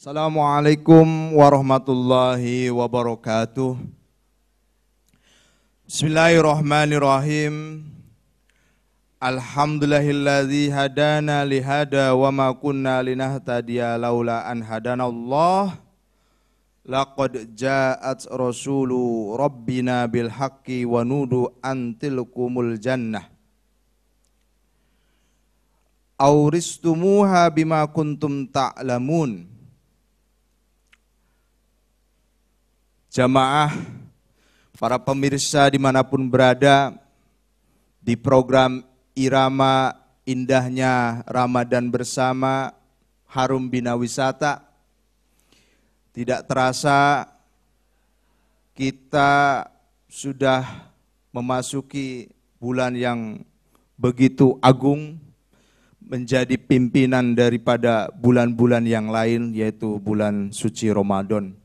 Assalamualaikum warahmatullahi wabarakatuh. Bismillahirrahmanirrahim. Alhamdulillahilladzi hadana lihada wa ma kunna linahtadiya laula an hadanallah. Laqad ja'at rasulu rabbina bil haqqi wa nudu an tilkumul jannah. Auristumuha bima kuntum ta'lamun. Jamaah, para pemirsa dimanapun berada, di program Irama Indahnya Ramadan Bersama Harum Bina Wisata, tidak terasa kita sudah memasuki bulan yang begitu agung, menjadi pimpinan daripada bulan-bulan yang lain, yaitu bulan suci Ramadan.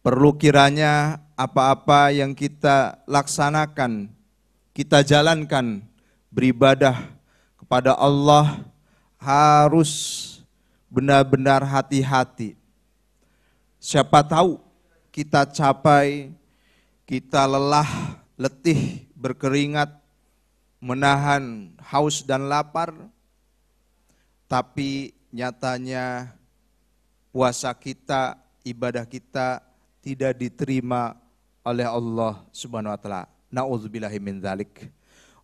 Perlu kiranya apa-apa yang kita laksanakan, kita jalankan, beribadah kepada Allah harus benar-benar hati-hati. Siapa tahu kita capai, kita lelah, letih, berkeringat, menahan haus dan lapar, tapi nyatanya puasa kita, ibadah kita tidak diterima oleh Allah Subhanahu wa taala. Nauzubillahi min dzalik.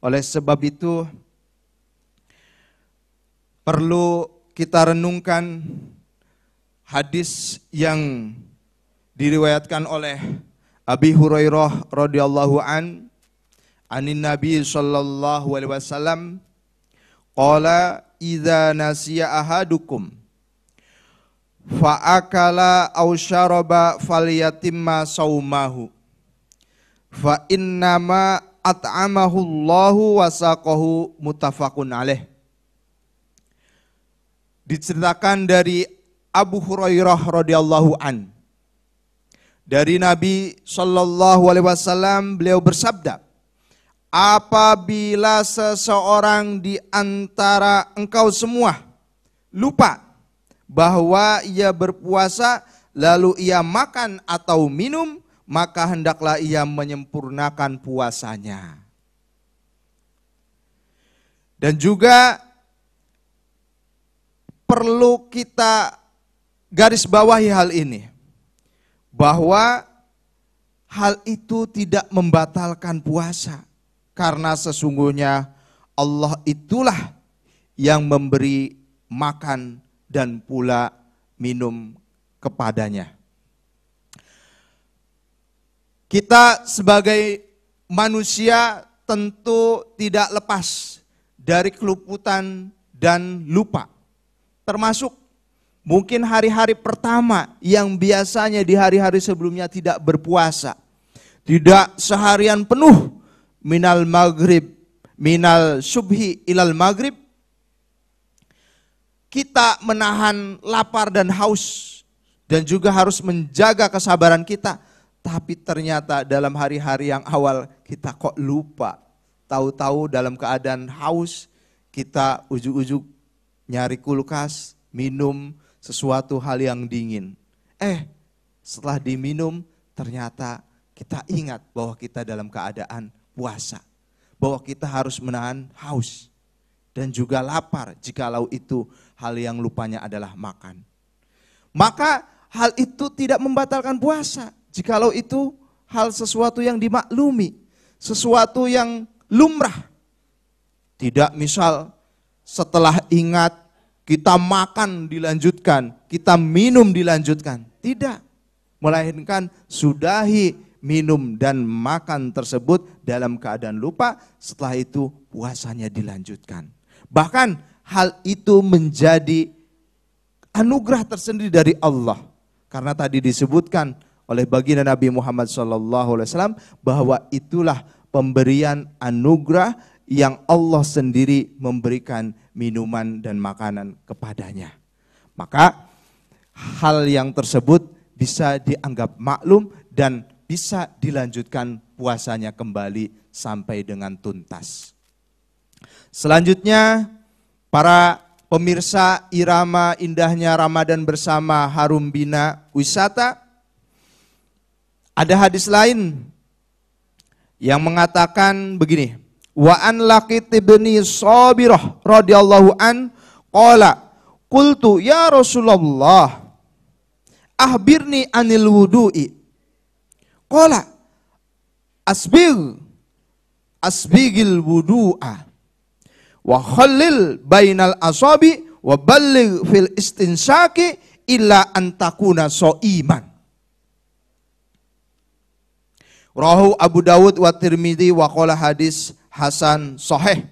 Oleh sebab itu perlu kita renungkan hadis yang diriwayatkan oleh Abi Hurairah radhiyallahu anin Nabi sallallahu alaihi wasallam qala idza nasiya ahadukum fa'akala aw syaraba falyatimma saumahu fa innama at'amahu Allahu wa saqahu, muttafaqun alaih. Diceritakan dari Abu Hurairah radhiyallahu an, dari Nabi sallallahu alaihi wasallam, beliau bersabda, apabila seseorang di antara engkau semua lupa bahwa ia berpuasa, lalu ia makan atau minum, maka hendaklah ia menyempurnakan puasanya. Dan juga perlu kita garis bawahi hal ini, bahwa hal itu tidak membatalkan puasa, karena sesungguhnya Allah itulah yang memberi makan dan pula minum kepadanya. Kita sebagai manusia tentu tidak lepas dari keluputan dan lupa. Termasuk mungkin hari-hari pertama yang biasanya di hari-hari sebelumnya tidak berpuasa. Tidak seharian penuh minal maghrib, minal subhi ilal maghrib. Kita menahan lapar dan haus dan juga harus menjaga kesabaran kita. Tapi ternyata dalam hari-hari yang awal kita kok lupa. Tahu-tahu dalam keadaan haus kita ujuk-ujuk nyari kulkas, minum sesuatu hal yang dingin. Setelah diminum ternyata kita ingat bahwa kita dalam keadaan puasa. Bahwa kita harus menahan haus dan juga lapar jikalau itu hal yang lupanya adalah makan. Maka hal itu tidak membatalkan puasa. Jikalau itu hal sesuatu yang dimaklumi, sesuatu yang lumrah. Tidak misal setelah ingat kita makan dilanjutkan, kita minum dilanjutkan. Tidak. Melainkan sudahi minum dan makan tersebut dalam keadaan lupa, setelah itu puasanya dilanjutkan. Bahkan hal itu menjadi anugerah tersendiri dari Allah. Karena tadi disebutkan oleh baginda Nabi Muhammad SAW bahwa itulah pemberian anugerah yang Allah sendiri memberikan minuman dan makanan kepadanya. Maka hal yang tersebut bisa dianggap maklum dan bisa dilanjutkan puasanya kembali sampai dengan tuntas. Selanjutnya para Pemirsa, irama indahnya Ramadan bersama Harum Bina Wisata. Ada hadis lain yang mengatakan begini. Wa an Laqit bin Sabirah radhiyallahu an qala qultu ya Rasulullah ahbirni anil wudu'i. Qala asbigil wudu'a wa khallil bainal asabi wa balligh fil istinsaki illa an takuna shaiman. Rawahu Abu Dawud wa Tirmidzi wa qala hadis hasan sahih.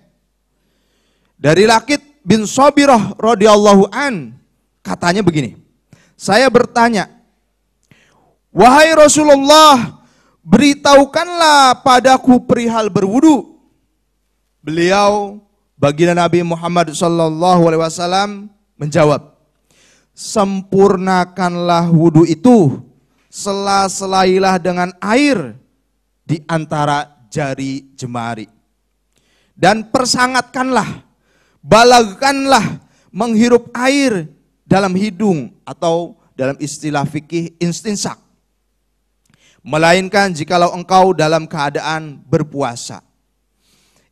Dari Laqit bin Sabirah radhiyallahu an katanya begini. Saya bertanya, wahai Rasulullah, beritahukanlah padaku perihal berwudu. Beliau, baginda Nabi Muhammad SAW menjawab, sempurnakanlah wudu itu, sela-selailah dengan air di antara jari jemari. Dan persangatkanlah, balagkanlah menghirup air dalam hidung atau dalam istilah fikih istinsak. Melainkan jikalau engkau dalam keadaan berpuasa.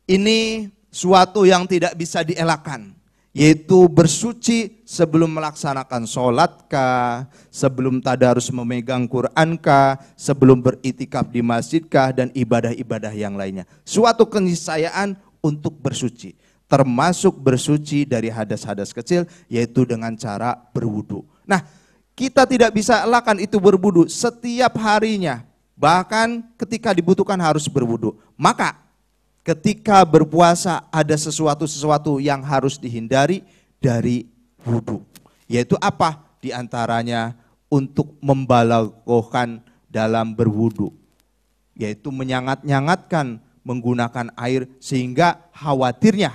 Ini suatu yang tidak bisa dielakkan, yaitu bersuci sebelum melaksanakan sholat kah, sebelum tadarus memegang Quran kah, sebelum beritikaf di masjid kah, dan ibadah-ibadah yang lainnya. Suatu keniscayaan untuk bersuci, termasuk bersuci dari hadas-hadas kecil, yaitu dengan cara berwudu. Nah, kita tidak bisa elakkan itu berwudu setiap harinya, bahkan ketika dibutuhkan harus berwudu. Maka ketika berpuasa ada sesuatu yang harus dihindari dari wudu. Yaitu apa? Di antaranya untuk membalaghahkan dalam berwudu. Yaitu menyangat-nyangatkan menggunakan air sehingga khawatirnya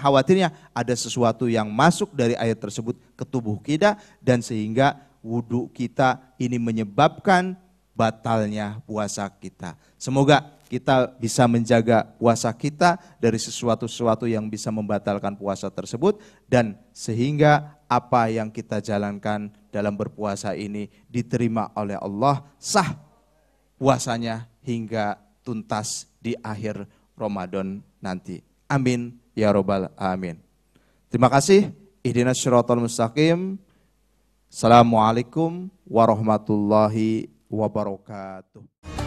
ada sesuatu yang masuk dari air tersebut ke tubuh kita dan sehingga wudu kita ini menyebabkan batalnya puasa kita. Semoga kita bisa menjaga puasa kita dari sesuatu yang bisa membatalkan puasa tersebut dan sehingga apa yang kita jalankan dalam berpuasa ini diterima oleh Allah, sah puasanya hingga tuntas di akhir Ramadan nanti. Amin ya robbal alamin. Terima kasih. Ihdinas siratal mustaqim. Assalamualaikum warahmatullahi wabarakatuh.